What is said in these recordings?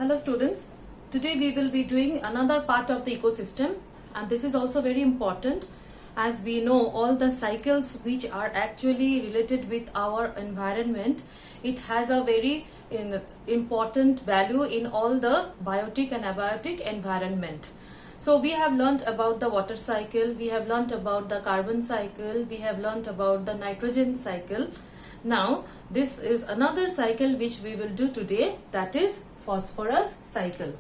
Hello students, today we will be doing another part of the ecosystem, and this is also very important as we know all the cycles which are actually related with our environment. It has a very important value in all the biotic and abiotic environment. So we have learnt about the water cycle, we have learnt about the carbon cycle, we have learnt about the nitrogen cycle. Now this is another cycle which we will do today, that is phosphorus cycle.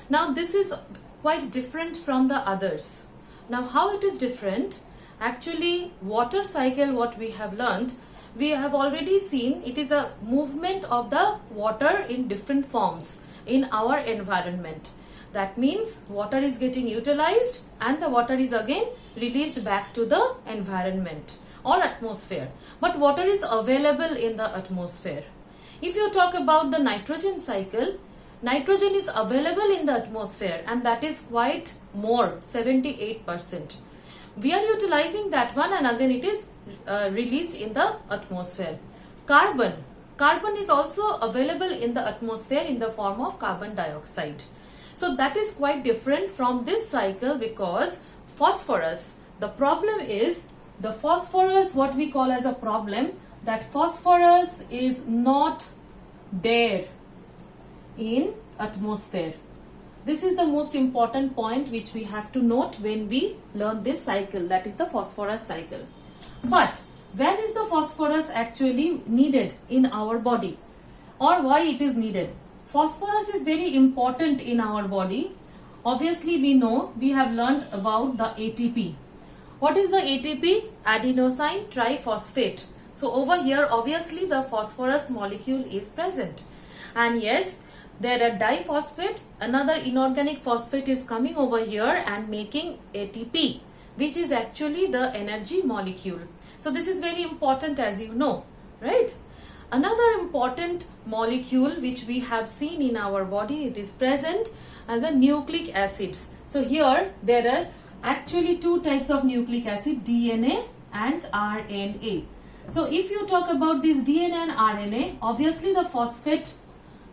Now this is quite different from the others. Now how it is different? Actually water cycle, what we have learnt, we have already seen it is a movement of the water in different forms in our environment. That means water is getting utilized and the water is again released back to the environment or atmosphere. But water is available in the atmosphere. If you talk about the nitrogen cycle, nitrogen is available in the atmosphere and that is quite more, 78%. We are utilizing that one and again it is released in the atmosphere. Carbon is also available in the atmosphere in the form of carbon dioxide. So that is quite different from this cycle because phosphorus, the problem is the phosphorus, what we call as a problem, that phosphorus is not there in atmosphere. This is the most important point which we have to note when we learn this cycle, that is the phosphorus cycle. But where is the phosphorus actually needed in our body, or why it is needed? Phosphorus is very important in our body. Obviously we know, we have learned about the ATP. What is the ATP? Adenosine triphosphate. So over here obviously the phosphorus molecule is present. And yes, there are diphosphate, another inorganic phosphate is coming over here and making ATP, which is actually the energy molecule. So this is very important, as you know, right? Another important molecule which we have seen in our body, it is present as the nucleic acids. So here there are actually two types of nucleic acid, DNA and RNA. So if you talk about this DNA and RNA, obviously the phosphate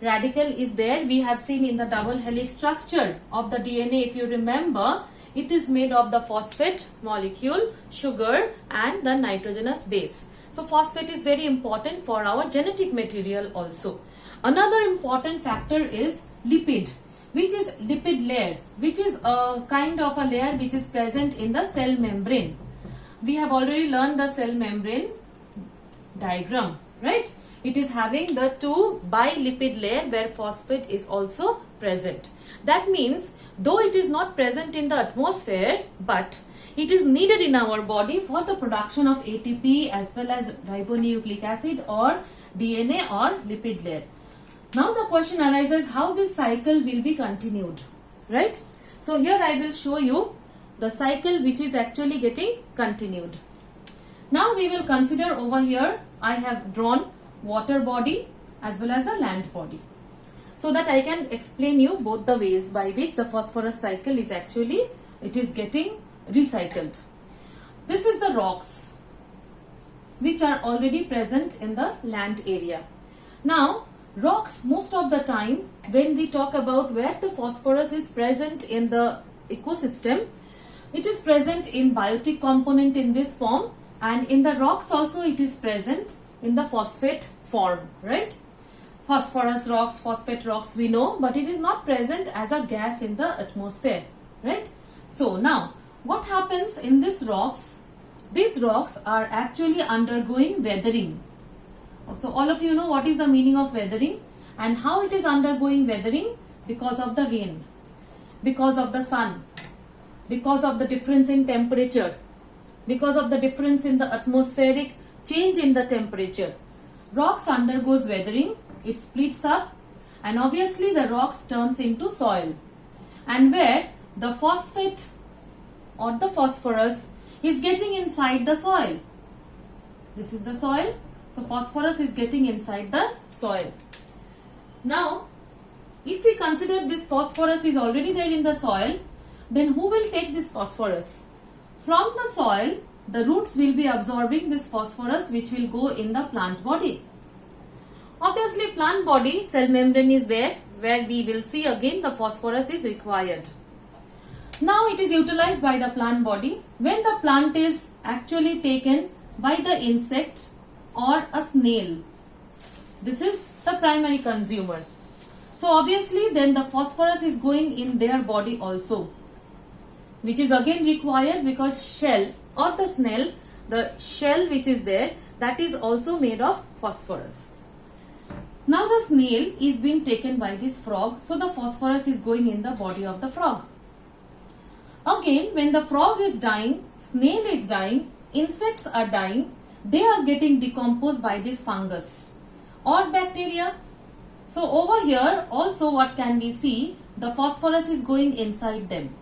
radical is there. We have seen in the double helix structure of the DNA, if you remember, it is made of the phosphate molecule, sugar and the nitrogenous base. So phosphate is very important for our genetic material also. Another important factor is lipid, which is lipid layer, which is a kind of a layer which is present in the cell membrane. We have already learned the cell membrane diagram, right? It is having the two bilipid layer where phosphate is also present. That means though it is not present in the atmosphere, but it is needed in our body for the production of ATP as well as ribonucleic acid or DNA or lipid layer. Now the question arises how this cycle will be continued, right? So here I will show you the cycle which is actually getting continued. Now we will consider over here, I have drawn water body as well as a land body, so that I can explain you both the ways by which the phosphorus cycle is actually, it is getting recycled. This is the rocks which are already present in the land area. Now rocks, most of the time when we talk about where the phosphorus is present in the ecosystem, it is present in biotic component in this form, and in the rocks also it is present in the phosphate form, right? Phosphorus rocks, phosphate rocks we know, but it is not present as a gas in the atmosphere, right? So now what happens in these rocks? These rocks are actually undergoing weathering. So all of you know what is the meaning of weathering and how it is undergoing weathering, because of the rain, because of the sun, because of the difference in temperature, because of the difference in the atmospheric change in the temperature. Rocks undergoes weathering, it splits up and obviously the rocks turns into soil, and where the phosphate or the phosphorus is getting inside the soil. This is the soil. So phosphorus is getting inside the soil. Now if we consider this phosphorus is already there in the soil, then who will take this phosphorus? From the soil, the roots will be absorbing this phosphorus which will go in the plant body. Obviously plant body, cell membrane is there, where we will see again the phosphorus is required. Now it is utilized by the plant body when the plant is actually taken by the insect or a snail. This is the primary consumer. So obviously then the phosphorus is going in their body also, which is again required because shell or the snail, the shell which is there, that is also made of phosphorus. Now the snail is being taken by this frog, so the phosphorus is going in the body of the frog. Again, when the frog is dying, snail is dying, insects are dying, they are getting decomposed by this fungus or bacteria. So over here also what can we see? The phosphorus is going inside them.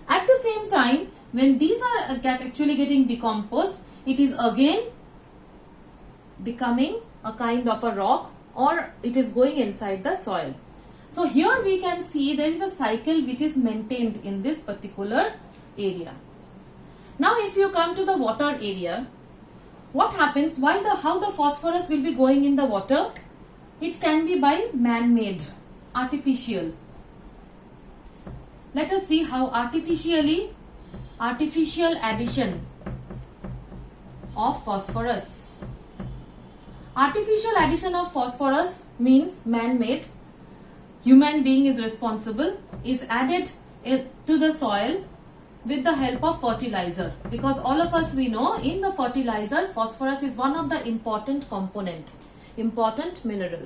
At the same time, when these are actually getting decomposed, it is again becoming a kind of a rock or it is going inside the soil. So here we can see there is a cycle which is maintained in this particular area. Now if you come to the water area, what happens? How the phosphorus will be going in the water? It can be by man-made, artificial. Let us see how artificial addition of phosphorus. Artificial addition of phosphorus means man-made. Human being is responsible, is added to the soil with the help of fertilizer, because all of us we know in the fertilizer phosphorus is one of the important component, important mineral.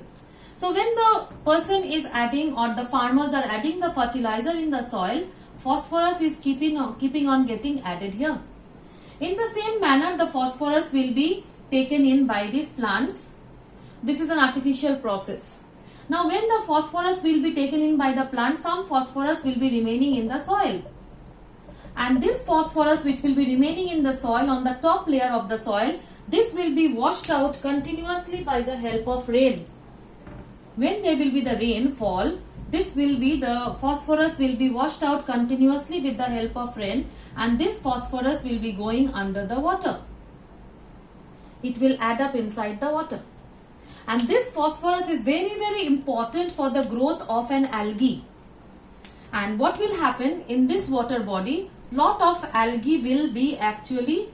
So when the person is adding or the farmers are adding the fertilizer in the soil, phosphorus is keeping on getting added here. In the same manner the phosphorus will be taken in by these plants. This is an artificial process. Now when the phosphorus will be taken in by the plant, some phosphorus will be remaining in the soil. And this phosphorus which will be remaining in the soil on the top layer of the soil, this will be washed out continuously by the help of rain. When there will be the rainfall, the phosphorus will be washed out continuously with the help of rain, and this phosphorus will be going under the water. It will add up inside the water. And this phosphorus is very, very important for the growth of an algae. And what will happen in this water body? Lot of algae will be actually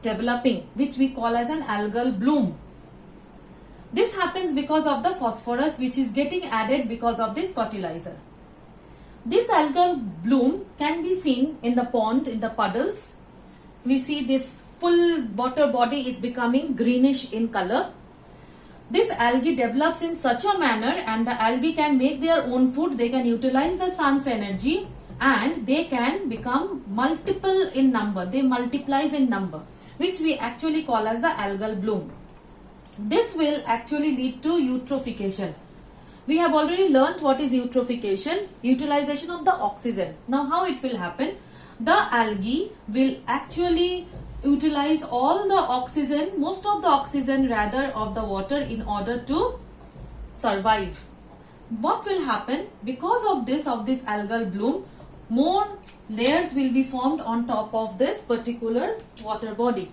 developing, which we call as an algal bloom. This happens because of the phosphorus which is getting added because of this fertilizer. This algal bloom can be seen in the pond, in the puddles. We see this full water body is becoming greenish in color. This algae develops in such a manner, and the algae can make their own food. They can utilize the sun's energy and they can become multiple in number. They multiplies in number, which we actually call as the algal bloom. This will actually lead to eutrophication. We have already learnt what is eutrophication, utilization of the oxygen. Now how it will happen? The algae will actually utilize all the oxygen, most of the oxygen rather of the water in order to survive. What will happen? Because of this algal bloom, more layers will be formed on top of this particular water body.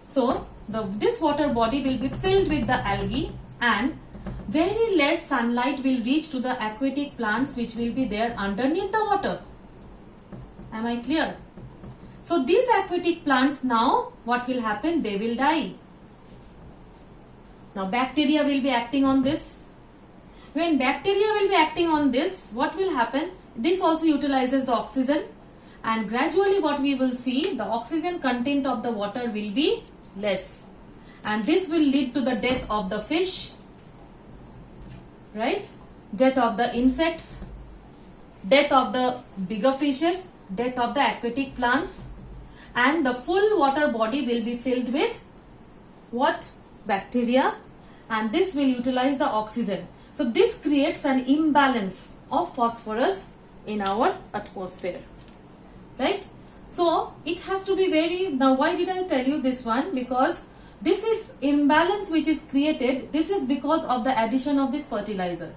So this water body will be filled with the algae, and very less sunlight will reach to the aquatic plants which will be there underneath the water. Am I clear? So these aquatic plants, now what will happen? They will die. Now bacteria will be acting on this. When bacteria will be acting on this, what will happen? This also utilizes the oxygen, and gradually what we will see, the oxygen content of the water will be less, and this will lead to the death of the fish, right? Death of the insects, death of the bigger fishes, death of the aquatic plants, and the full water body will be filled with what? Bacteria, and this will utilize the oxygen. So this creates an imbalance of phosphorus in our atmosphere, right? So it has to be very, now why did I tell you this one? Because this is imbalance which is created. This is because of the addition of this fertilizer.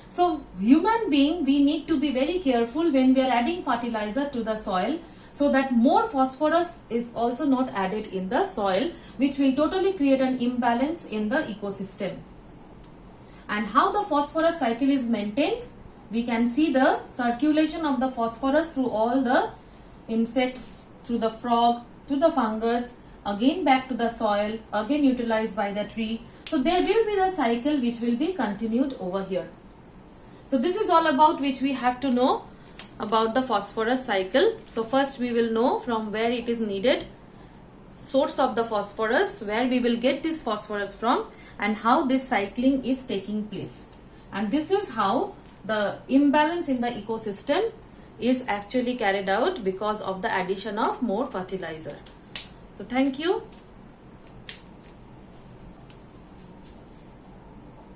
So human being, we need to be very careful when we are adding fertilizer to the soil, so that more phosphorus is also not added in the soil, which will totally create an imbalance in the ecosystem. And how the phosphorus cycle is maintained? We can see the circulation of the phosphorus through all the insects, through the frog, through the fungus, again back to the soil, again utilized by the tree. So there will be the cycle which will be continued over here. So this is all about which we have to know about the phosphorus cycle. So first we will know from where it is needed, source of the phosphorus, where we will get this phosphorus from, and how this cycling is taking place. And this is how the imbalance in the ecosystem is actually carried out because of the addition of more fertilizer. So thank you.